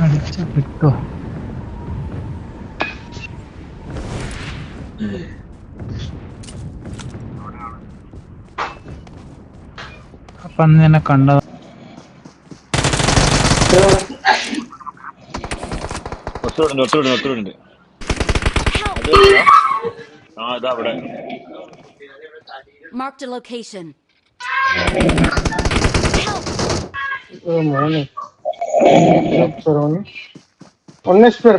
അടിച്ച കിട്ടോ? അപ്പൊ അന്ന് എന്നെ കണ്ടത് ഒത്തുവിടുന്നുണ്ട്. ഇതാ അവിടെ. Marked a location.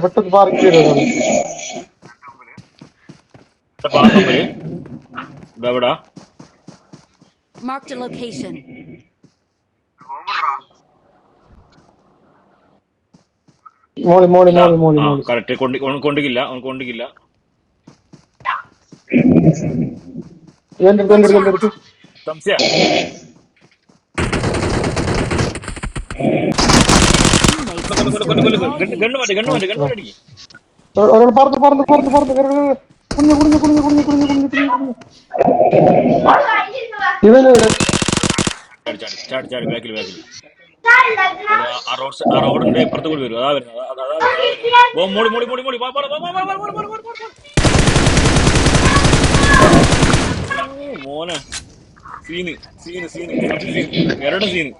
പെട്ടെന്ന് പാർക്ക് ചെയ്തതാണ്. ഇതെവിടാ? Marked a location. മോളി. കറക്റ്റ് കൊണ്ടിക്കില്ല. എടുത്ത് സംശയ ഗണ്ണ് മാറ്റി അടിക്കും. ഒരാൾ പറന്ന് ഇവന് ചാടി ബാക്കിൽ ആ റോഡിന്റെ ഇപ്പുറത്ത് കൂടി വരും. അതാ വരുന്നത്. മോളി മോനെ സീന് എരുടെ സീന്.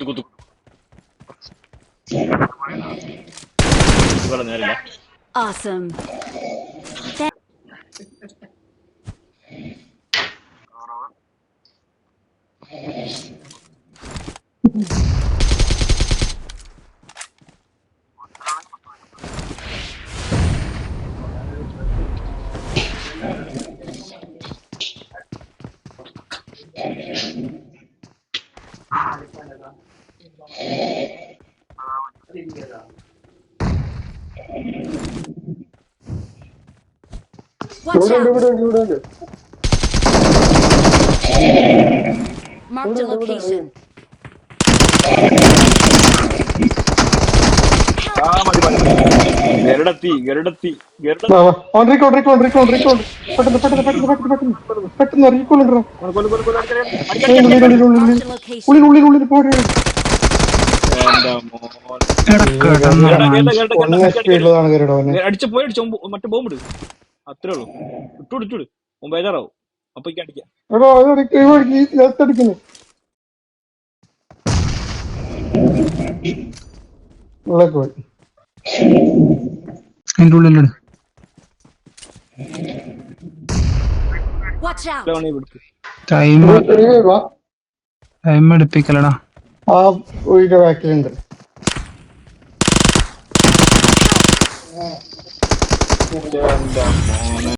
കുത്തു നേരില്ല. Awesome. Watch out. Marked a location. ഗരുഡത്തി പെട്ടെന്ന് റീകോൾ Marked a location. ഉള്ളിൽ പോരെ. അടിച്ചു മറ്റേ ബോംബിട്. അത്രേ ഉള്ളൂ. ഇട്ടു മുമ്പ് ബേജാറാവും. അപ്പൊ അടിക്കാം. അതിന്റെ ഉള്ളിലിട്. Watch out. ടൈം എടുപ്പിക്കലടാ. ആ ഒഴിയുടെ ബാക്കിലുണ്ട്.